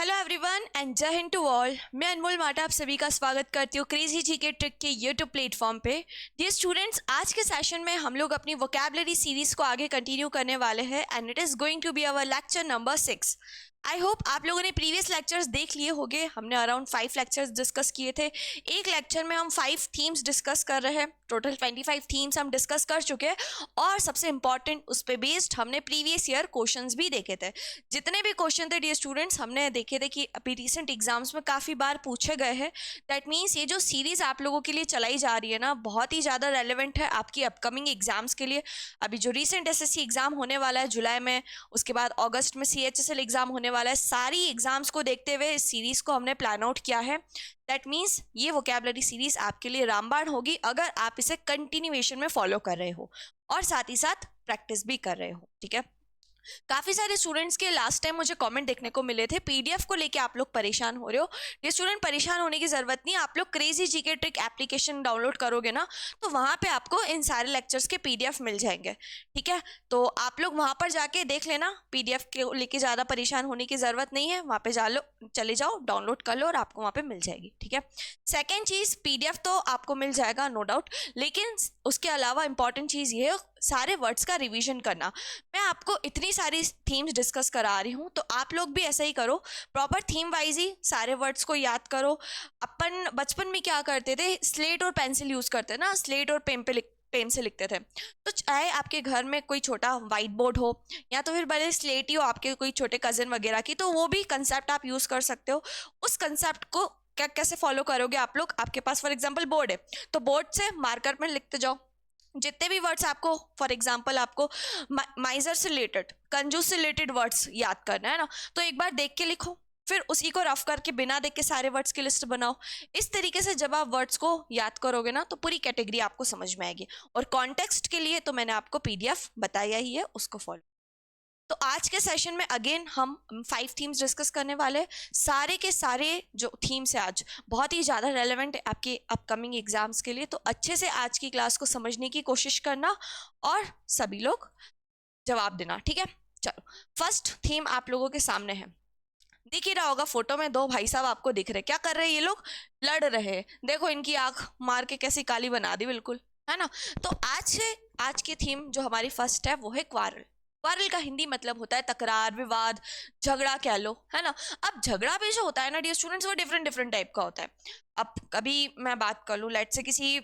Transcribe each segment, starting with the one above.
Hello everyone and जय Hind to all. मैं अनमोल माटा आप सभी का स्वागत करती हूँ क्रेजी जीके ट्रिक के यूट्यूब प्लेटफॉर्म पे। डियर स्टूडेंट्स, आज के सेशन में हम लोग अपनी वोकैबुलरी सीरीज को आगे कंटिन्यू करने वाले हैं and it is going to be our lecture number 6। I hope आप लोगों ने प्रीवियस लेक्चर्स देख लिए होंगे। हमने अराउंड 5 लेक्चर्स डिस्कस किए थे। एक लेक्चर में हम 5 थीम्स डिस्कस कर रहे हैं। टोटल 25 थीम्स हम डिस्कस कर चुके हैं और सबसे इंपॉर्टेंट उस पर बेस्ड हमने प्रीवियस ईयर क्वेश्चंस भी देखे थे। जितने भी क्वेश्चन थे डियर स्टूडेंट्स हमने देखे थे कि अभी रिसेंट एग्जाम्स में काफ़ी बार पूछे गए हैं। दैट मीन्स ये जो सीरीज आप लोगों के लिए चलाई जा रही है ना, बहुत ही ज़्यादा रेलिवेंट है आपकी अपकमिंग एग्जाम्स के लिए। अभी जो रिसेंट एसएससी एग्जाम होने वाला है जुलाई में, उसके बाद अगस्त में सीएचएसएल एग्जाम होने वाला है, सारी एग्जाम्स को देखते हुए इस सीरीज को हमने प्लान आउट किया है। दैट मीन्स ये वोकैबुलरी सीरीज आपके लिए रामबाण होगी अगर आप इसे कंटिन्यूएशन में फॉलो कर रहे हो और साथ ही साथ प्रैक्टिस भी कर रहे हो। ठीक है, काफ़ी सारे स्टूडेंट्स के लास्ट टाइम मुझे कमेंट देखने को मिले थे पीडीएफ को लेके आप लोग परेशान हो रहे हो। ये स्टूडेंट परेशान होने की ज़रूरत नहीं। आप लोग crazy GK trick application download करोगे ना, तो वहाँ पे आपको इन सारे लेक्चर्स के पीडीएफ मिल जाएंगे। ठीक है, तो आप लोग वहाँ पर जाके देख लेना। पीडीएफ के लेके ज़्यादा परेशान होने की ज़रूरत नहीं है। वहाँ पे चले जाओ, डाउनलोड कर लो और आपको वहाँ पे मिल जाएगी। ठीक है, सेकेंड चीज़, पीडीएफ तो आपको मिल जाएगा नो डाउट, लेकिन उसके अलावा इंपॉर्टेंट चीज़ ये है सारे वर्ड्स का रिवीजन करना। मैं आपको इतनी सारी थीम्स डिस्कस करा रही हूँ तो आप लोग भी ऐसा ही करो, प्रॉपर थीम वाइज ही सारे वर्ड्स को याद करो। अपन बचपन में क्या करते थे, स्लेट और पेंसिल यूज करते ना, स्लेट और पेन से लिखते थे। तो चाहे आपके घर में कोई छोटा व्हाइट बोर्ड हो या तो फिर भले स्लेट ही हो आपके कोई छोटे कजन वगैरह की, तो वो भी कंसेप्ट आप यूज कर सकते हो। उस कंसेप्ट को क्या कैसे फॉलो करोगे आप लोग, आपके पास फॉर एग्जाम्पल बोर्ड है तो बोर्ड से मार्कर में लिखते जाओ जितने भी वर्ड्स आपको, फॉर एग्जाम्पल आपको माइजर से रिलेटेड, कंजूस से रिलेटेड वर्ड्स याद करना है ना, तो एक बार देख के लिखो, फिर उसी को रफ करके बिना देख के सारे वर्ड्स की लिस्ट बनाओ। इस तरीके से जब आप वर्ड्स को याद करोगे ना तो पूरी कैटेगरी आपको समझ में आएगी। और कॉन्टेक्स्ट के लिए तो मैंने आपको पीडीएफ बताया ही है, उसको फॉलो। तो आज के सेशन में अगेन हम 5 थीम्स डिस्कस करने वाले हैं। सारे के सारे जो थीम्स है आज बहुत ही ज़्यादा रेलेवेंट है आपके अपकमिंग एग्जाम्स के लिए। तो अच्छे से आज की क्लास को समझने की कोशिश करना और सभी लोग जवाब देना। ठीक है, चलो फर्स्ट थीम आप लोगों के सामने है। दिख ही रहा होगा फोटो में, दो भाई साहब आपको दिख रहे। क्या कर रहे हैं ये लोग? लड़ रहे हैं। देखो इनकी आंख मार के कैसी काली बना दी बिल्कुल, है ना। तो आज की थीम जो हमारी फर्स्ट है वो है क्वारल। क्वारल का हिंदी मतलब होता है तकरार, विवाद, झगड़ा कह लो, है ना। अब झगड़ा भी जो होता है ना डियर स्टूडेंट्स, वो डिफरेंट डिफरेंट टाइप का होता है। अब कभी मैं बात कर लूँ, लेट से किसी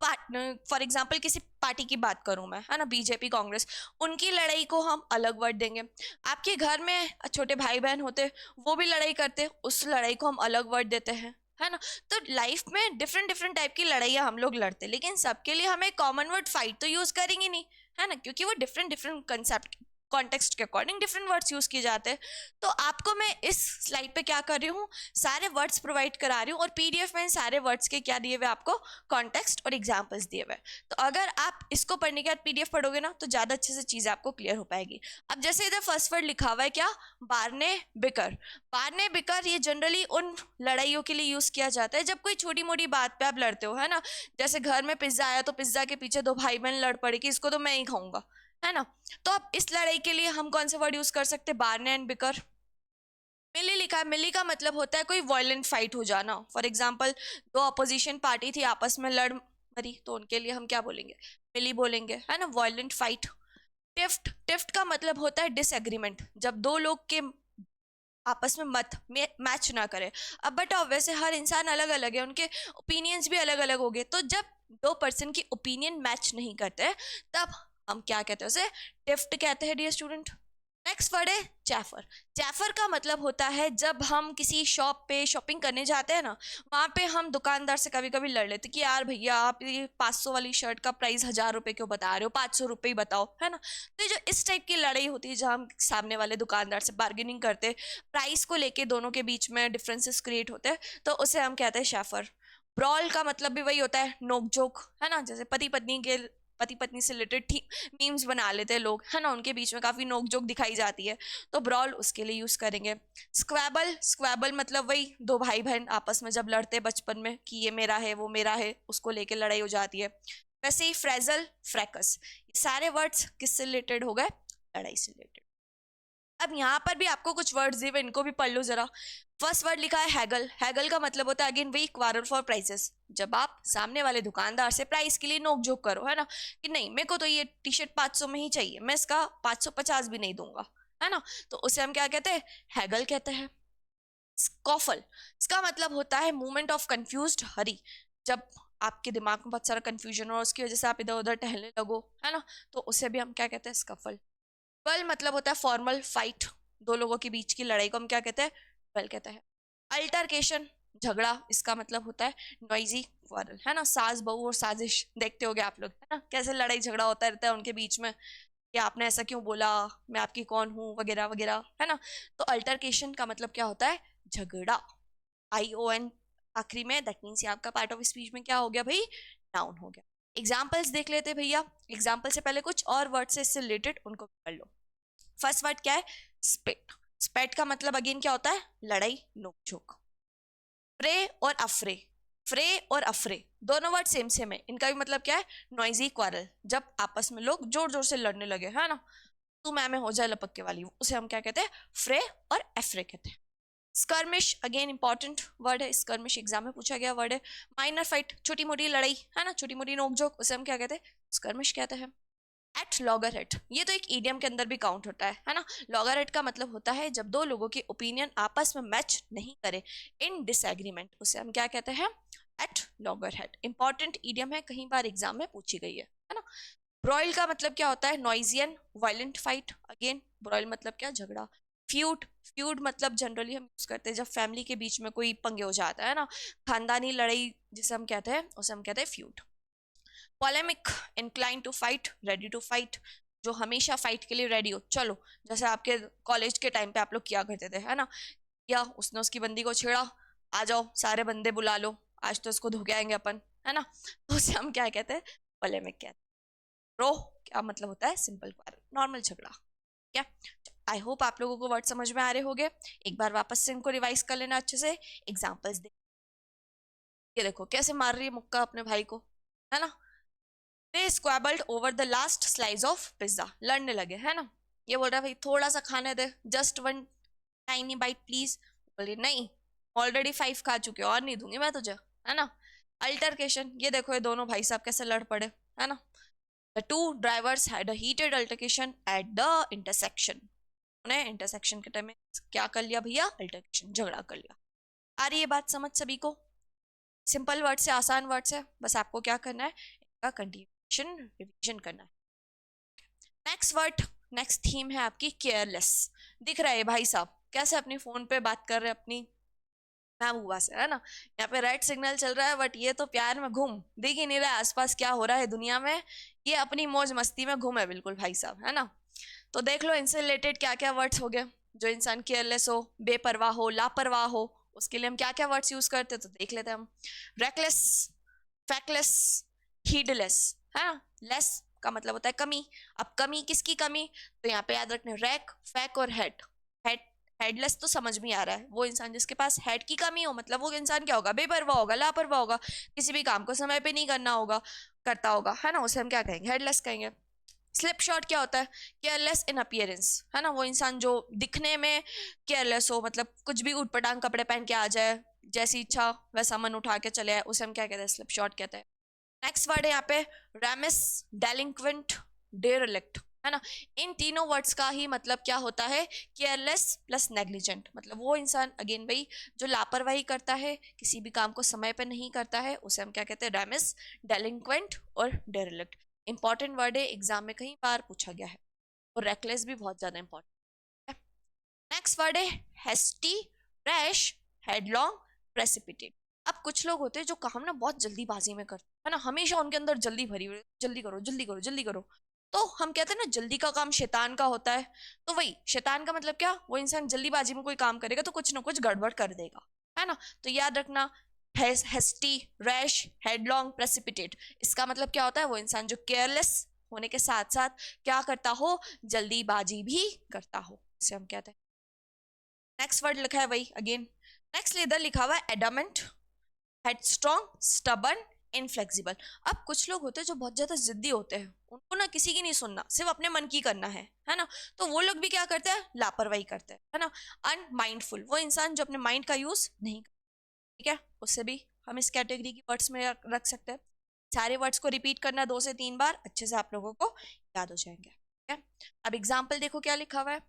फॉर एग्जाम्पल किसी पार्टी की बात करूं मैं, है ना, बीजेपी कांग्रेस, उनकी लड़ाई को हम अलग वर्ड देंगे। आपके घर में छोटे भाई बहन होते, वो भी लड़ाई करते, उस लड़ाई को हम अलग वर्ड देते हैं, है ना। तो लाइफ में डिफरेंट डिफरेंट टाइप की लड़ाइयाँ हम लोग लड़ते, लेकिन सबके लिए हमें कॉमन वर्ड फाइट तो यूज करेंगे नहीं, है ना, क्योंकि वो डिफरेंट डिफरेंट कंसेप्ट, कॉन्टेक्स्ट के अकॉर्डिंग डिफरेंट वर्ड्स यूज किए जाते हैं। तो आपको मैं इस स्लाइड पे क्या कर रही हूँ, सारे वर्ड्स प्रोवाइड करा रही हूँ और पीडीएफ में सारे वर्ड्स के क्या दिए हुए आपको, कॉन्टेक्स्ट और एग्जाम्पल्स दिए हुए। तो अगर आप इसको पढ़ने के बाद पीडीएफ पढ़ोगे ना तो ज़्यादा अच्छे से चीज़ें आपको क्लियर हो पाएगी। अब जैसे इधर फर्स्ट वर्ड लिखा हुआ है क्या, बारने बिकर। बारने बिकर ये जनरली उन लड़ाइयों के लिए यूज़ किया जाता है जब कोई छोटी मोटी बात पे आप लड़ते हो, है ना। जैसे घर में पिज्ज़ा आया तो पिज्ज़ा के पीछे दो भाई बहन लड़ पड़े कि इसको तो मैं ही खाऊंगा, है ना। तो अब इस लड़ाई के लिए हम कौन से वर्ड यूज कर सकते हैं, बारने एंड बिकर। मिली लिखा है, मिली का मतलब होता है कोई वायलेंट फाइट हो जाना। फॉर एग्जाम्पल दो अपोजिशन पार्टी थी, आपस में लड़ मरी, तो उनके लिए हम क्या बोलेंगे, मिली बोलेंगे, है ना, वायलेंट फाइट। टिफ्ट, टिफ्ट का मतलब होता है डिसएग्रीमेंट, जब दो लोग के आपस में मत मैच ना करे। अब बट वैसे हर इंसान अलग अलग है, उनके ओपिनियंस भी अलग अलग हो गए, तो जब दो पर्सन की ओपिनियन मैच नहीं करते तब हम क्या कहते हैं, उसे टिफ्ट कहते हैं डियर स्टूडेंट। नेक्स्ट वर्ड है जैफर। जैफर का मतलब होता है जब हम किसी शॉप पे शॉपिंग करने जाते हैं ना, वहाँ पे हम दुकानदार से कभी कभी लड़ लेते कि यार भैया आप ये 500 वाली शर्ट का प्राइस 1000 रुपये क्यों बता रहे हो, 500 रुपये ही बताओ, है ना। तो ये जो इस टाइप की लड़ाई होती है जहाँ हम सामने वाले दुकानदार से बार्गेनिंग करते, प्राइस को लेके दोनों के बीच में डिफरेंसेस क्रिएट होते हैं, तो उसे हम कहते हैं शैफर। ब्रॉल का मतलब भी वही होता है, नोकझोंक, है ना। जैसे पति पत्नी से रिलेटेड मीम्स बना लेते हैं लोग, है ना, उनके बीच में काफी नोकझोंक दिखाई जाती है, तो ब्रॉल उसके लिए यूज करेंगे। स्क्वैबल, स्क्वैबल मतलब वही दो भाई बहन आपस में जब लड़ते बचपन में कि ये मेरा है वो मेरा है, उसको लेके लड़ाई हो जाती है। वैसे ही फ्रेजल, फ्रैकस, ये सारे वर्ड्स किससे रिलेटेड हो गए, लड़ाई से रिलेटेड। अब यहाँ पर भी आपको कुछ वर्ड्स दिए हुए, इनको भी पढ़ लो जरा। फर्स्ट वर्ड लिखा है हैगल। हैगल का मतलब होता है अगेन वही क्वारल फॉर प्राइसेस। जब आप सामने वाले दुकानदार से प्राइस के लिए नोक झोंक करो, है ना, कि नहीं मेरे को तो ये टी शर्ट 500 में ही चाहिए, मैं इसका 550 भी नहीं दूंगा, है ना, तो उसे हम क्या कहते हैं, हैगल कहते हैं। स्कॉफल, इसका मतलब होता है मूवमेंट ऑफ कंफ्यूज्ड हरी। जब आपके दिमाग में बहुत सारा कंफ्यूजन हो, उसकी वजह से आप इधर उधर टहलने लगो, है ना, तो उसे भी हम क्या कहते हैं, स्कफल। ट्वेल मतलब होता है फॉर्मल फाइट, दो लोगों के बीच की लड़ाई को हम क्या कहते हैं, ट्वेल कहते हैं। अल्टरकेशन, झगड़ा, इसका मतलब होता है नॉइजी क्वारल, है ना, सास बहू और साजिश देखते होगे आप लोग, है ना, कैसे लड़ाई झगड़ा होता रहता है उनके बीच में, कि आपने ऐसा क्यों बोला, मैं आपकी कौन हूँ, वगैरह वगैरह, है ना। तो अल्टरकेशन का मतलब क्या होता है, झगड़ा। ION आखिरी में, दैट मीन्स ये आपका पार्ट ऑफ स्पीच में क्या हो गया भाई, नाउन हो गया। एग्जाम्पल्स देख लेते भैया। एग्जाम्पल से पहले कुछ और वर्ड से इससे रिलेटेड उनको पढ़ लो। फर्स्ट वर्ड क्या है, स्पेट। स्पेट का मतलब अगेन क्या होता है, लड़ाई नोकझोंक। फ्रे और अफ्रे, फ्रे और अफ्रे दोनों वर्ड सेम सेम है, इनका भी मतलब क्या है, नॉइजी क्वारल, जब आपस में लोग जोर जोर से लड़ने लगे, है ना, तू मैं हो जाए लपक वाली, उसे हम क्या कहते हैं, फ्रे और एफ्रे कहते हैं। स्कर्मिश अगेन इंपॉर्टेंट वर्ड है, स्कर्मिश एग्जाम में पूछा गया वर्ड है। माइनर फाइट, छोटी मोटी लड़ाई, है ना, छोटी मोटी नोकझोंक, उसे हम क्या कहते हैं, स्कर्मिश कहते हैं। एट लॉगरहेड, ये तो एक ईडियम के अंदर भी काउंट होता है ना। लॉगरहेड का मतलब होता है जब दो लोगों के ओपिनियन आपस में मैच नहीं करे, इन डिसएग्रीमेंट, उसे हम क्या कहते हैं, एट लॉगरहेड। इंपॉर्टेंट ईडियम है, कहीं बार एग्जाम में पूछी गई है ना। ब्रॉयल का मतलब क्या होता है, noisy and violent fight, again broil मतलब क्या, झगड़ा। फ्यूड, फ्यूड मतलब जनरली हम यूज करते हैं जब फैमिली के बीच में कोई पंगे हो जाता है ना, खानदानी लड़ाई जिसे हम कहते हैं, उसे हम कहते हैं feud. Polemic, inclined to fight, ready to fight, जो हमेशा फाइट के लिए रेडी हो, चलो, जैसे आपके कॉलेज के टाइम पे आप लोग किया करते थे, है ना, या उसने उसकी बंदी को छेड़ा, आ जाओ सारे बंदे बुला लो, आज तो इसको धोके आएंगे अपन, है ना, तो उसे हम क्या कहते हैं, पोलेमिक कहते हैं। रो क्या मतलब होता है, सिंपल क्वारल, नॉर्मल झगड़ा। क्या, आई होप आप लोगों को वर्ड समझ में आ रहे होंगे। एक बार वापस से इनको रिवाइज कर लेना अच्छे से। एग्जाम्पल्स दे, ये देखो कैसे मार रही है मुक्का अपने भाई को, है ना। They squabbled over the last slice of pizza, लड़ने लगे, है ना, ये बोल रहा है भाई थोड़ा सा खाने दे, just one tiny bite please, बोलिए नहीं, ऑलरेडी 5 खा चुके हो और नहीं दूंगी मैं तुझे, है ना। अल्टरकेशन, ये देखो ये दोनों भाई साहब कैसे लड़ पड़े, है ना। The two drivers had a heated altercation at the intersection, उन्हें इंटरसेक्शन के टाइम में क्या कर लिया भैया, अल्टरकेशन, झगड़ा कर लिया। आ रही है बात समझ सभी को, सिंपल वर्ड से आसान वर्ड से, बस आपको क्या करना है, इनका कंटिन्यूशन रिवीजन करना है। नेक्स्ट वर्ड, नेक्स्ट थीम है आपकी केयरलेस। दिख रहा है भाई साहब कैसे अपनी फोन पे बात कर रहे हैं अपनी महबूबा से, है ना, यहाँ पे रेड सिग्नल चल रहा है बट ये तो प्यार में घूम, दिख ही नहीं रहा है आसपास क्या हो रहा है दुनिया में, ये अपनी मौज मस्ती में घूम है बिल्कुल भाई साहब, है ना। तो देख लो इनसे रिलेटेड क्या क्या वर्ड्स हो गए, जो इंसान केयरलेस हो, बेपरवाह हो, लापरवाह हो, उसके लिए हम क्या क्या वर्ड्स यूज करते हैं, तो देख लेते हैं हम। रेकलेस, फैकलेस, हीडलेस, है ना। लेस का मतलब होता है कमी। अब कमी किसकी कमी, तो यहाँ पे याद रखना, रैक, फैक और हेड। हेड, हेडलेस तो समझ में आ रहा है, वो इंसान जिसके पास हेड की कमी हो, मतलब वो इंसान क्या होगा, बेपरवाह होगा, लापरवाह होगा, किसी भी काम को समय पे नहीं करना होगा, करता होगा, है ना, उसे हम क्या कहेंगे, हेडलेस कहेंगे। स्लिप शॉट क्या होता है, केयरलेस इन अपीयरेंस, है ना, वो इंसान जो दिखने में केयरलेस हो, मतलब कुछ भी उठपटांग कपड़े पहन के आ जाए, जैसी इच्छा वैसा मन उठा के चले आए, उसे हम क्या कहते हैं, स्लिप शॉट कहते हैं। नेक्स्ट वर्ड है यहाँ पे रैमिस, डेलिंक्वेंट, डेरेलिक्ट, है ना। इन तीनों वर्ड्स का ही मतलब क्या होता है, केयरलेस प्लस नेग्लिजेंट, मतलब वो इंसान अगेन भाई जो लापरवाही करता है, किसी भी काम को समय पे नहीं करता है, उसे हम क्या कहते हैं, रैमिस, डेलिंक्वेंट और डेरेलिक्ट। इंपॉर्टेंट वर्ड है, एग्जाम में कई बार पूछा गया है, और रेकलेस भी बहुत ज्यादा इंपॉर्टेंट है। नेक्स्ट वर्ड है हेस्टी, रैश, हेडलॉन्ग, प्रेसिपिटेट। अब कुछ लोग होते हैं जो काम ना बहुत जल्दीबाजी में करते हैं, है ना, हमेशा उनके अंदर जल्दी भरी हुई, जल्दी करो जल्दी करो जल्दी करो, तो हम कहते हैं ना जल्दी का काम शैतान का होता है। तो वही शैतान का मतलब क्या, वो इंसान जल्दीबाजी में कोई काम करेगा तो कुछ ना कुछ गड़बड़ कर देगा, है ना। तो याद रखना, हेस्टी, रैश, हेडलॉन्ग, प्रेसिपिटेट, इसका मतलब क्या होता है, वो इंसान जो केयरलेस होने के साथ साथ क्या करता हो, जल्दीबाजी भी करता हो, इसे हम कहते हैं। नेक्स्ट वर्ड लिखा है वही अगेन, नेक्स्ट इधर लिखा हुआ है एडमेंट, हेडस्ट्रॉन्ग, स्टबर्न, इनफ्लेक्सिबल। अब कुछ लोग होते हैं जो बहुत ज्यादा जिद्दी होते हैं, उनको ना किसी की नहीं सुनना, सिर्फ अपने मन की करना है ना, तो वो लोग भी क्या करते हैं, लापरवाही करते हैं, है ना। अनमाइंडफुल, वो इंसान जो अपने माइंड का यूज नहीं करता, ठीक है, उससे भी हम इस कैटेगरी की वर्ड्स में रख सकते हैं। सारे वर्ड्स को रिपीट करना 2 से 3 बार, अच्छे से आप लोगों को याद हो जाएंगे, ठीक है। अब एग्जाम्पल देखो क्या लिखा हुआ है।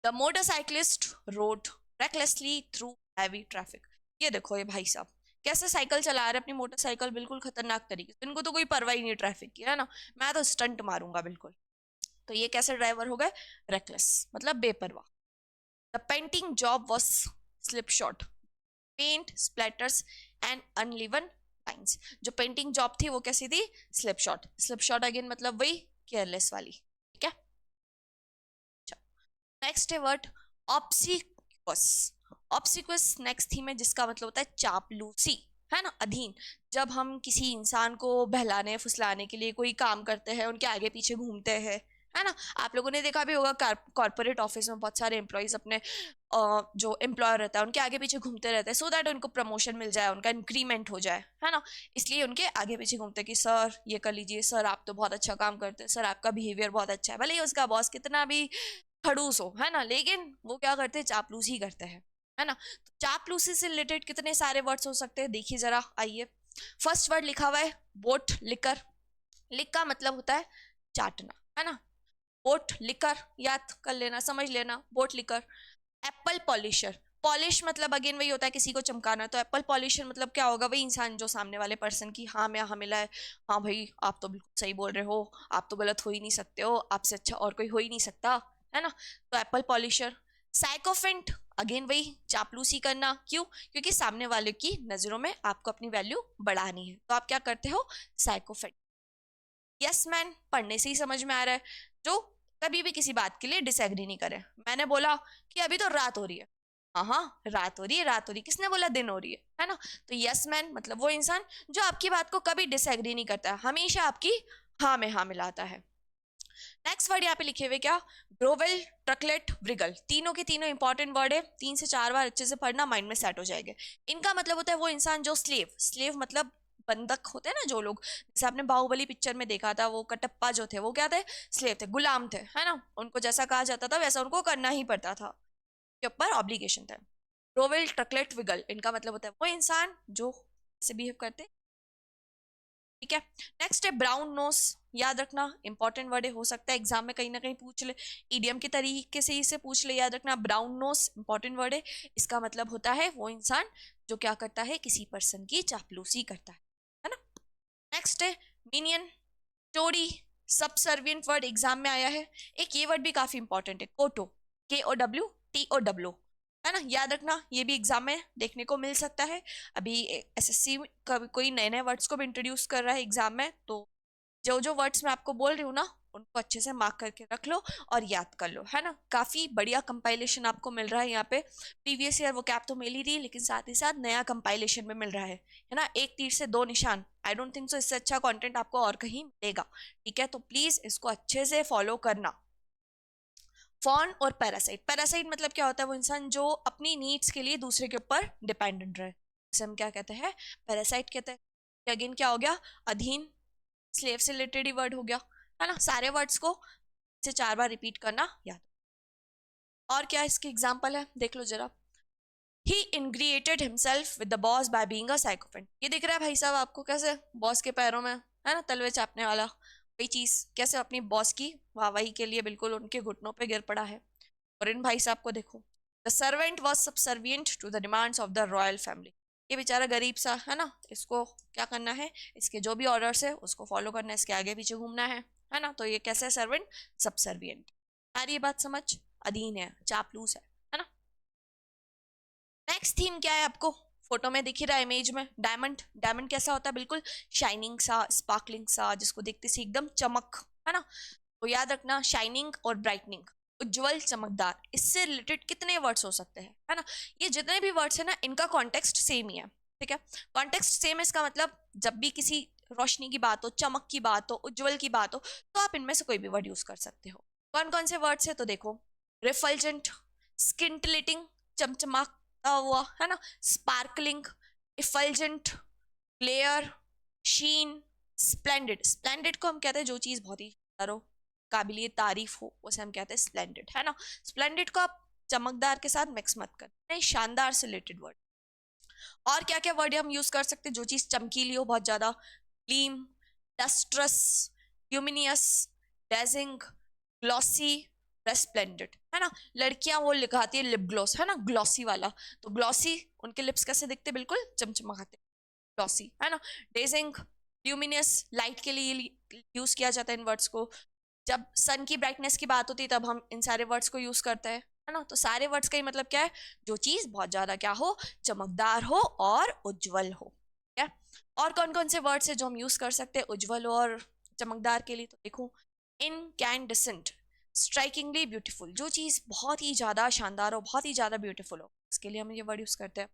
The motorcyclist road recklessly through heavy traffic. ये देखो ये भाई साहब कैसे साइकिल चला रहे हैं अपनी मोटरसाइकिल, बिल्कुल खतरनाक तरीके से, इनको तो कोई परवाह ही नहीं ट्रैफिक की, है ना, मैं तो स्टंट मारूंगा बिल्कुल। तो ये कैसे ड्राइवर हो गए, रेकलेस मतलब बेपरवाह। The painting job was slipshod, paint splatters and अनलिवन लाइंस। जो पेंटिंग जॉब थी वो कैसी थी, slipshod. Slipshod again मतलब वही केयरलेस वाली, ठीक है। नेक्स्ट है word obsequious. Obsequious next theme है जिसका मतलब होता है चापलूसी, है ना, अधीन। जब हम किसी इंसान को बहलाने फुसलाने के लिए कोई काम करते हैं, उनके आगे पीछे घूमते हैं, है ना। आप लोगों ने देखा भी होगा कॉर्पोरेट ऑफिस में बहुत सारे एम्प्लॉयज अपने जो एम्प्लॉयर रहता है उनके आगे पीछे घूमते रहते हैं, सो दैट उनको प्रमोशन मिल जाए, उनका इंक्रीमेंट हो जाए, है ना। इसलिए उनके आगे पीछे घूमते हैं कि सर ये कर लीजिए, सर आप तो बहुत अच्छा काम करते हैं, सर आपका बिहेवियर बहुत अच्छा है, भले ही उसका बॉस कितना भी खड़ूस हो, है ना, लेकिन वो क्या करते हैं, चापलूसी करते हैं, है ना। तो चापलूसी से रिलेटेड कितने सारे वर्ड्स हो सकते हैं, देखिए जरा, आइए। फर्स्ट वर्ड लिखा हुआ है बोट लिकर। लिक का मतलब होता है चाटना, है ना। बोट लिकर याद कर लेना, समझ लेना, boat liquor. Apple polisher, polish मतलब अगेन वही होता है किसी को चमकाना, तो एप्पल पॉलिशर मतलब क्या होगा, वही इंसान जो सामने वाले पर्सन की हाँ में हाँ मिला है, हाँ भाई आप तो बिल्कुल सही बोल रहे हो, आप तो गलत हो ही नहीं सकते हो, आपसे अच्छा और कोई हो ही नहीं सकता, है ना। तो एप्पल पॉलिशर। साइकोफेंट, अगेन वही चापलूसी करना, क्यों, क्योंकि सामने वाले की नजरों में आपको अपनी वैल्यू बढ़ानी है, तो आप क्या करते हो, साइकोफेंट। यस मैन, पढ़ने से ही समझ में आ रहा है, जो कभी भी किसी बात के लिए डिसएग्री नहीं करे। मैंने बोला कि अभी तो रात हो रही है, हाँ हाँ रात हो रही है, रात हो रही है, किसने बोला दिन हो रही है ना। तो यस मैन मतलब वो इंसान जो आपकी बात को कभी डिसएग्री नहीं करता, हमेशा आपकी हाँ में हाँ मिलाता है। नेक्स्ट वर्ड यहाँ पे लिखे हुए क्या, ग्रोवेल ट्रकलेट व्रिगल, तीनों के तीनों इंपॉर्टेंट वर्ड है, 3 से 4 बार अच्छे से पढ़ना, माइंड में सेट हो जाएंगे। इनका मतलब होता है वो इंसान जो स्लेव, स्लेव मतलब बंधक होते हैं ना जो लोग, जैसे आपने बाहुबली पिक्चर में देखा था, वो कटप्पा जो थे वो क्या थे, स्लेव थे, गुलाम थे, है ना, उनको जैसा कहा जाता था वैसा उनको करना ही पड़ता था, के ऊपर ऑब्लिगेशन था। ग्रोवेल ट्रकलेट विगल, इनका मतलब होता है वो इंसान जो ऐसे बिहेव करते, ठीक है। नेक्स्ट है ब्राउन नोस, याद रखना इंपॉर्टेंट वर्ड है, हो सकता है एग्जाम में कहीं ना कहीं पूछ ले, ईडीएम के तरीके से इसे पूछ ले, याद रखना ब्राउन नोस इंपॉर्टेंट वर्ड है। इसका मतलब होता है वो इंसान जो क्या करता है, किसी पर्सन की चापलूसी करता है ना। नेक्स्ट है मीनियन, टोरी, सबसर्वियंट वर्ड एग्जाम में आया है। एक ये वर्ड भी काफी इंपॉर्टेंट है, कोटो, KOWTO, है ना, याद रखना, ये भी एग्जाम में देखने को मिल सकता है। अभी एसएससी कोई नए नए वर्ड्स को भी इंट्रोड्यूस कर रहा है एग्जाम में, तो जो जो वर्ड्स मैं आपको बोल रही हूँ ना उनको अच्छे से मार्क करके रख लो और याद कर लो, है ना। काफी बढ़िया कंपाइलेशन आपको मिल रहा है यहाँ पे, प्रीवियस ईयर वो कैप तो मिल ही रही, लेकिन साथ ही साथ नया कंपाइलेशन में मिल रहा है ना, एक तीर से दो निशान, आई डोंट थिंक सो इससे अच्छा कंटेंट आपको और कहीं मिलेगा, ठीक है। तो प्लीज इसको अच्छे से फॉलो करना। फॉन और पैरासाइट, पैरासाइट मतलब क्या होता है, वो इंसान जो अपनी नीड्स के लिए दूसरे के ऊपर डिपेंडेंट रहे, इसे हम क्या कहते हैं, पैरासाइट कहते हैं। अगेन क्या हो गया, अधीन, स्लेव से रिलेटेड ही वर्ड हो गया, है ना। सारे वर्ड्स को से 4 बार रिपीट करना याद। और क्या इसके एग्जाम्पल है, देख लो जरा। He ingratiated himself with the boss by being a sycophant, ये दिख रहा है भाई साहब आपको कैसे, बॉस के पैरों में, है ना, तलवे चापने वाला, वही चीज, कैसे अपनी बॉस की वाहवाही के लिए बिल्कुल उनके घुटनों पे गिर पड़ा है। और इन भाई साहब को देखो, the servant was subservient to the demands of the royal family, ये बेचारा गरीब सा है ना, इसको क्या करना है, इसके जो भी ऑर्डर्स है उसको फॉलो करना है, इसके आगे पीछे घूमना है ना। तो ये कैसे है, सर्वेंट, सबसर्वियंट, आ रही है बात समझ, अधीन है, चापलूस है ना। नेक्स्ट थीम क्या है आपको, फोटो में दिख ही रहा है, इमेज में, डायमंड। डायमंड कैसा होता है, बिल्कुल शाइनिंग सा, स्पार्कलिंग सा, जिसको देखते से एकदम चमक, है ना। तो याद रखना, शाइनिंग और ब्राइटनिंग, उज्जवल चमकदार, इससे रिलेटेड कितने वर्ड्स हो सकते हैं, है ना। ये जितने भी वर्ड्स है ना इनका कॉन्टेक्स्ट सेम ही है, ठीक है। कॉन्टेक्स्ट सेम है, इसका मतलब जब भी किसी रोशनी की बात हो, चमक की बात हो, उज्जवल की बात हो, तो आप इनमें से कोई भी वर्ड यूज कर सकते हो। कौन कौन से वर्ड्स है तो देखो, रिफल्जेंट, स्किंटलेटिंग, चमचमाता हुआ, है ना, स्पार्कलिंग, इफल्जेंट, ग्लेयर, शीन, स्प्लेंडेड, स्प्लेंडेड को हम कहते हैं जो चीज बहुत ही शानदार हो, काबिलिए तारीफ हो, उसे हम कहते हैं स्प्लेंडेड, है ना। स्प्लेंडेड को आप चमकदार के साथ मिक्स मत कर, नहीं, शानदार से रिलेटेड वर्ड। और क्या क्या वर्ड हम यूज कर सकते हैं जो चीज चमकीली हो बहुत ज्यादा? Gleam, lustrous, luminous, dazzling, glossy, resplendent, है ना। लड़कियां वो लगाती है लिप ग्लॉस, है ना, ग्लॉसी वाला, तो ग्लॉसी, उनके लिप्स कैसे दिखते? बिल्कुल चमचमाते, ग्लॉसी, है ना। डेजिंग, ल्यूमिनियस, लाइट के लिए यूज किया जाता है इन वर्ड्स को। जब सन की ब्राइटनेस की बात होती है तब हम इन सारे वर्ड्स को यूज करते हैं, है ना। तो सारे वर्ड्स का ही मतलब क्या है? जो चीज बहुत ज्यादा क्या हो? चमकदार हो और उज्जवल हो, क्या। और कौन कौन से वर्ड्स है जो हम यूज कर सकते हैं उज्जवल और चमकदार के लिए? तो देखो, इनकैंडेसेंट, स्ट्राइकिंगली ब्यूटीफुल, जो चीज बहुत ही ज्यादा शानदार हो, बहुत ही ज्यादा ब्यूटीफुल हो, उसके लिए हम ये वर्ड यूज करते हैं।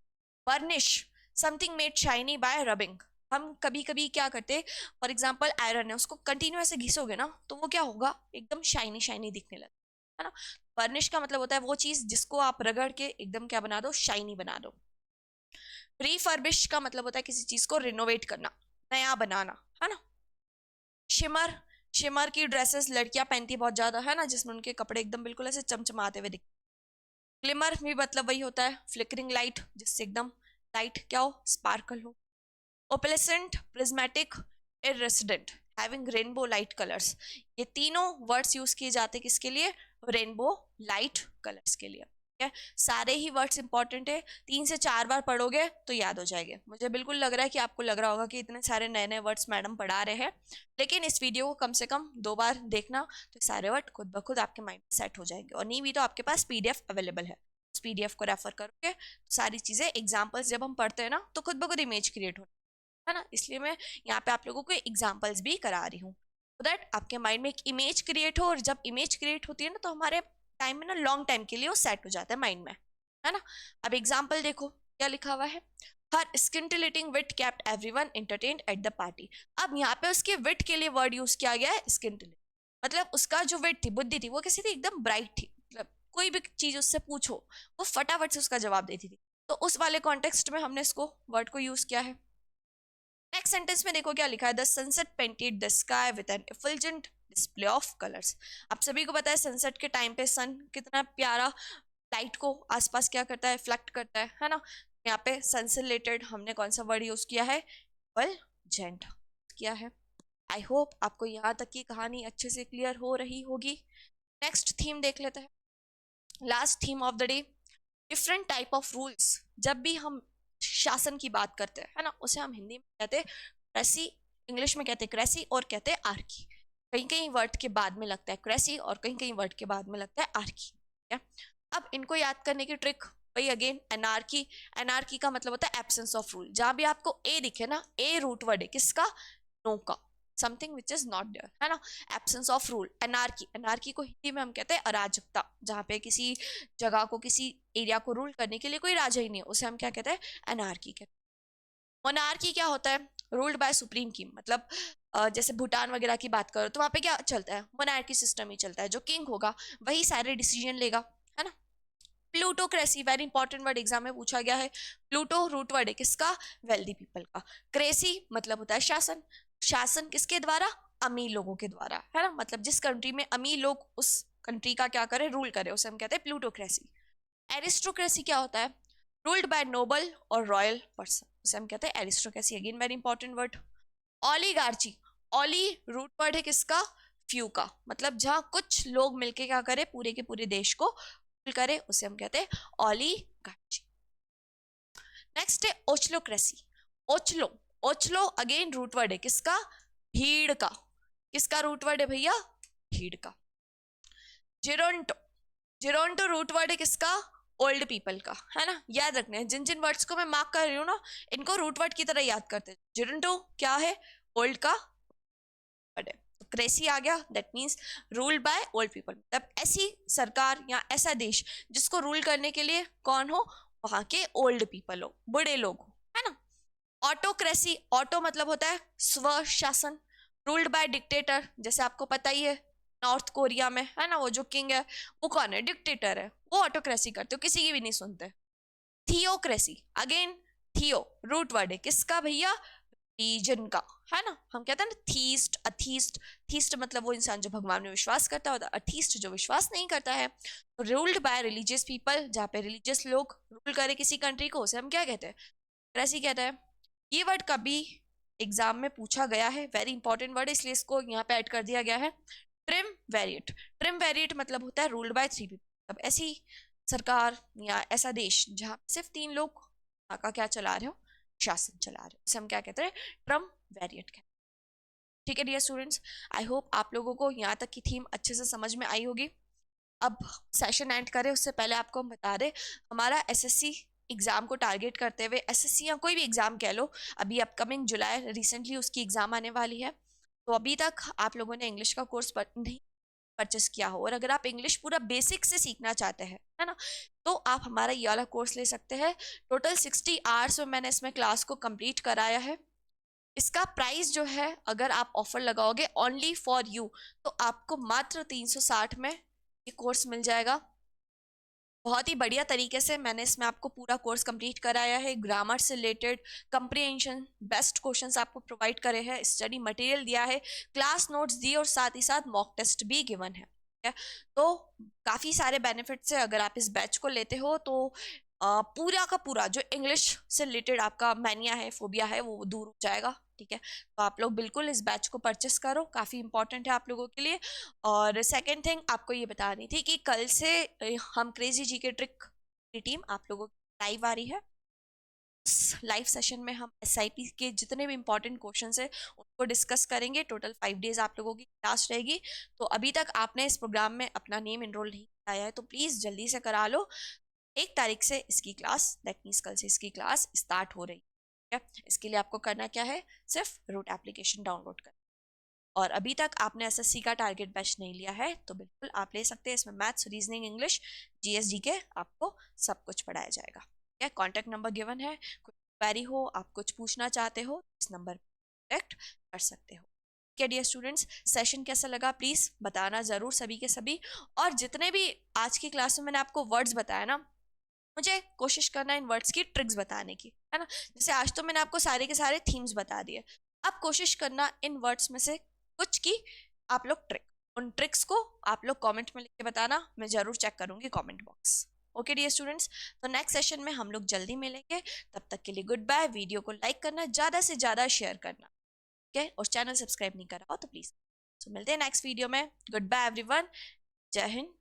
वर्निश, something made shiny bye rubbing, हम कभी कभी क्या करते हैं, फॉर एग्जाम्पल आयरन है, उसको कंटिन्यू ऐसे घिसोगे ना तो वो क्या होगा? एकदम शाइनी शाइनी दिखने लगता है ना। वर्निश का मतलब होता है वो चीज जिसको आप रगड़ के एकदम क्या बना दो? शाइनी बना दो। रिफर्बिश का मतलब होता है किसी चीज को रिनोवेट करना, नया बनाना, है ना। शिमर, शिमर की ड्रेसेस लड़कियां पहनती बहुत ज्यादा, है ना, जिसमें उनके कपड़े एकदम बिल्कुल ऐसे चमचमाते हुए दिखते। ग्लिमर भी मतलब वही होता है, फ्लिकरिंग लाइट, जिससे एकदम लाइट क्या हो? स्पार्कल हो। Opalescent, prismatic, iridescent, having rainbow light colours, ये तीनों वर्ड्स यूज किए जाते हैं किसके लिए? रेनबो लाइट कलर्स के लिए। है, सारे ही वर्ड्स इंपॉर्टेंट है, 3 से 4 बार पढ़ोगे तो याद हो जाएंगे। मुझे बिल्कुल लग रहा है कि आपको लग रहा होगा कि इतने सारे नए नए वर्ड्स मैडम पढ़ा रहे हैं, लेकिन इस वीडियो को कम से कम 2 बार देखना, तो सारे वर्ड खुद ब खुद आपके माइंड में सेट हो जाएंगे। और नहीं भी तो आपके पास पीडीएफ अवेलेबल है, उस पीडीएफ को रेफर करोगे तो सारी चीजें, एग्जाम्पल्स जब हम पढ़ते हैं ना तो खुद ब खुद इमेज क्रिएट हो, है ना। इसलिए मैं यहाँ पे आप लोगों को एग्जाम्पल्स भी करा रही हूँ, सो दैट आपके माइंड में एक इमेज क्रिएट हो, और जब इमेज क्रिएट होती है ना तो हमारे टाइम में ना, लॉन्ग टाइम के लिए वो सेट हो जाता है माइंड में, है ना। अब एग्जाम्पल देखो क्या लिखा हुआ है। Her scintillating wit kept everyone entertained at the party. अब यहाँ पे उसके विट के लिए वर्ड यूज किया गया है स्किंटिलेट, मतलब उसका जो विट थी, बुद्धि थी, वो कैसी थी? एकदम ब्राइट थी, मतलब कोई भी चीज उससे पूछो वो फटाफट से उसका जवाब देती थी, तो उस वाले कॉन्टेक्स्ट में हमने इसको वर्ड को यूज किया है। नेक्स्ट सेंटेंस में देखो क्या लिखा है, the sunset painted the sky with an effulgent display of colours. आप सभी को पता है सनसेट के टाइम पे सन कितना प्यारा लाइट को आसपास क्या करता है? रिफ्लेक्ट करता है ना। यहाँ पे सन से रिलेटेड हमने कौन सा वर्ड यूज किया है? एफिल्जेंट किया है। आई होप आपको यहाँ तक की कहानी अच्छे से क्लियर हो रही होगी। नेक्स्ट थीम देख लेते हैं, last theme of the day, different type of rules. जब भी हम शासन की बात करते हैं, है ना, उसे हम हिंदी में कहते हैं क्रेसी, इंग्लिश में कहते हैं क्रेसी, और कहते हैं आर्की। कहीं कहीं वर्ड के बाद में लगता है क्रेसी और कहीं कहीं वर्ड के बाद में लगता है आर्की, क्या। अब इनको याद करने की ट्रिक वही अगेन, एनार्की। एनार्की का मतलब होता है एब्सेंस ऑफ रूल। जहां भी आपको ए दिखे ना, ए रूट वर्ड है किसका? नो का, something which is not there, है ना। Absence of rule, anarchy. Anarchy को हिंदी में हम कहते हैं अराजकता, जहाँ पे किसी जगह को, किसी एरिया को रूल करने के लिए कोई राजा ही नहीं है, उसे हम क्या कहते हैं? एनार्की कहते हैं। मोनार्की क्या होता है? रूल्ड बाय सुप्रीम किंग, मतलब जैसे भूटान वगैरह की बात करो तो वहां पे क्या चलता है? मोनार्की सिस्टम ही चलता है, जो किंग होगा वही सारे डिसीजन लेगा, है ना। Plutocracy, very important word, exam में पूछा गया है। प्लूटो रूट वर्ड है किसका? वेल्दी पीपल का। क्रेसी मतलब होता है शासन, शासन किसके द्वारा? अमीर लोगों के द्वारा, है ना, मतलब जिस कंट्री में अमीर लोग उस कंट्री का क्या करे? रूल करे, उसे हम कहते हैं प्लूटोक्रेसी। एरिस्टोक्रेसी क्या होता है? रूल्ड बाय नोबल और रॉयल पर्सन, उसे हम कहते हैं aristocracy, again very important word. Oligarchy, oli root word है किसका? फ्यू का, मतलब जहां कुछ लोग मिलके क्या करे? पूरे के पूरे देश को करे, उसे हम कहते हैं ओलिगार्ची। नेक्स्ट है ओचलोक्रेसी। ओचलो, ओचलो अगेन रूट वर्ड है किसका? भीड़ का, किसका रूट वर्ड है भैया? भीड़ का। जिरोंटो, जिरोंटो रूट वर्ड है किसका? ओल्ड पीपल का, है ना। याद रखना है, जिन जिन वर्ड्स को मैं मार्क कर रही हूँ ना, इनको रूट वर्ड की तरह याद करते हैं। जिरोंटो क्या है? ओल्ड का वर्ड है। तो क्रेसी आ गया, that means ruled by old people, मतलब ऐसी सरकार या ऐसा देश जिसको रूल करने के लिए कौन हो? वहां के ओल्ड पीपल हो, बूढ़े लोग हो, है ना। ऑटोक्रेसी, ऑटो मतलब होता है स्वशासन, रूल्ड बाय डिक्टेटर, जैसे आपको पता ही है नॉर्थ कोरिया में, है ना, वो जो किंग है वो कौन है? डिक्टेटर है, वो ऑटोक्रेसी करते हो, किसी की भी नहीं सुनते। थियोक्रेसी, अगेन थियो रूट वर्ड है किसका भैया? रिलीजन का, है ना। हम कहते हैं ना थीस्ट, अथीस्ट। थीस्ट मतलब वो इंसान जो भगवान में विश्वास करता है, अथीस्ट जो विश्वास नहीं करता है। रूल्ड बाय रिलीजियस पीपल, जहाँ पे रिलीजियस लोग रूल करे किसी कंट्री को, उसे हम क्या कहते हैं, ऐसे ही कहते हैं। ये वर्ड कभी एग्जाम में पूछा गया है, वेरी इंपॉर्टेंट वर्ड, इसलिए इसको यहाँ पे ऐड कर दिया गया है। ट्रिम वेरिएट, ट्रिम वेरिएट मतलब होता है रूल्ड बाय 3 पीपल। अब ऐसी सरकार या ऐसा देश जहाँ सिर्फ 3 लोग का क्या चला रहे हो, शासन चला रहे हो, उसे हम क्या कहते हैं, ट्रम वेरिएट कहते हैं। ठीक है डियर स्टूडेंट्स, आई होप आप लोगों को यहाँ तक की थीम अच्छे से समझ में आई होगी। अब सेशन एंड करें उससे पहले आपको हम बता दें, हमारा एसएससी एग्जाम को टारगेट करते हुए, एसएससी या कोई भी एग्जाम कह लो, अभी अपकमिंग जुलाई रिसेंटली उसकी एग्जाम आने वाली है। तो अभी तक आप लोगों ने इंग्लिश का कोर्स नहीं परचेस किया हो, और अगर आप इंग्लिश पूरा बेसिक से सीखना चाहते हैं, है ना, तो आप हमारा ये वाला कोर्स ले सकते हैं। टोटल 60 आवर्स में मैंने इसमें क्लास को कंप्लीट कराया है। इसका प्राइस जो है, अगर आप ऑफर लगाओगे ओनली फॉर यू, तो आपको मात्र 360 में ये कोर्स मिल जाएगा। बहुत ही बढ़िया तरीके से मैंने इसमें आपको पूरा कोर्स कंप्लीट कराया है। ग्रामर से रिलेटेड कंप्रीहेंशन, बेस्ट क्वेश्चंस आपको प्रोवाइड करे हैं, स्टडी मटेरियल दिया है, क्लास नोट्स दिए, और साथ ही साथ मॉक टेस्ट भी गिवन है। तो काफ़ी सारे बेनिफिट्स है अगर आप इस बैच को लेते हो, तो पूरा का पूरा जो इंग्लिश से रिलेटेड आपका मैनिया है, फोबिया है, वो दूर हो जाएगा। ठीक है, तो आप लोग बिल्कुल इस बैच को परचेस करो, काफ़ी इंपॉर्टेंट है आप लोगों के लिए। और सेकंड थिंग आपको ये बतानी थी कि कल से हम क्रेजी जी के ट्रिक की टीम आप लोगों की लाइव आ रही है। लाइव सेशन में हम एसआईपी के जितने भी इंपॉर्टेंट क्वेश्चन है उनको डिस्कस करेंगे। टोटल 5 डेज आप लोगों की क्लास रहेगी। तो अभी तक आपने इस प्रोग्राम में अपना नेम एनरोल नहीं कराया है तो प्लीज़ जल्दी से करा लो। 1 तारीख से इसकी क्लास, दैट मीन्स कल से इसकी क्लास स्टार्ट हो रही है। इसके लिए आपको करना क्या है, सिर्फ रूट एप्लीकेशन डाउनलोड कर, और अभी तक आपने एसएससी का टारगेट बैच नहीं लिया है तो बिल्कुल आप ले सकते हैं। इसमें मैथ्स, रीजनिंग, इंग्लिश, जीएस के आपको सब कुछ पढ़ाया जाएगा। क्या कॉन्टैक्ट नंबर गिवन है, कुछ क्वेरी हो, आप कुछ पूछना चाहते हो, इस नंबर पर कॉन्टैक्ट कर सकते हो। क्या डियर स्टूडेंट्स, सेशन कैसा लगा प्लीज़ बताना ज़रूर सभी के सभी। और जितने भी आज की क्लास में मैंने आपको वर्ड्स बताया ना, मुझे कोशिश करना इन वर्ड्स की ट्रिक्स बताने की, है ना। जैसे आज तो मैंने आपको सारे के सारे थीम्स बता दिए, अब कोशिश करना इन वर्ड्स में से कुछ की आप लोग ट्रिक, उन ट्रिक्स को आप लोग कमेंट में लिख के बताना, मैं जरूर चेक करूंगी comment box. Okay dear students, तो नेक्स्ट सेशन में हम लोग जल्दी मिलेंगे। तब तक के लिए गुड बाय। वीडियो को लाइक करना, ज़्यादा से ज़्यादा शेयर करना, ठीक है, और चैनल सब्सक्राइब नहीं करा हो तो प्लीज़। तो मिलते हैं नेक्स्ट वीडियो में। गुड बाय एवरीवन, जय हिंद।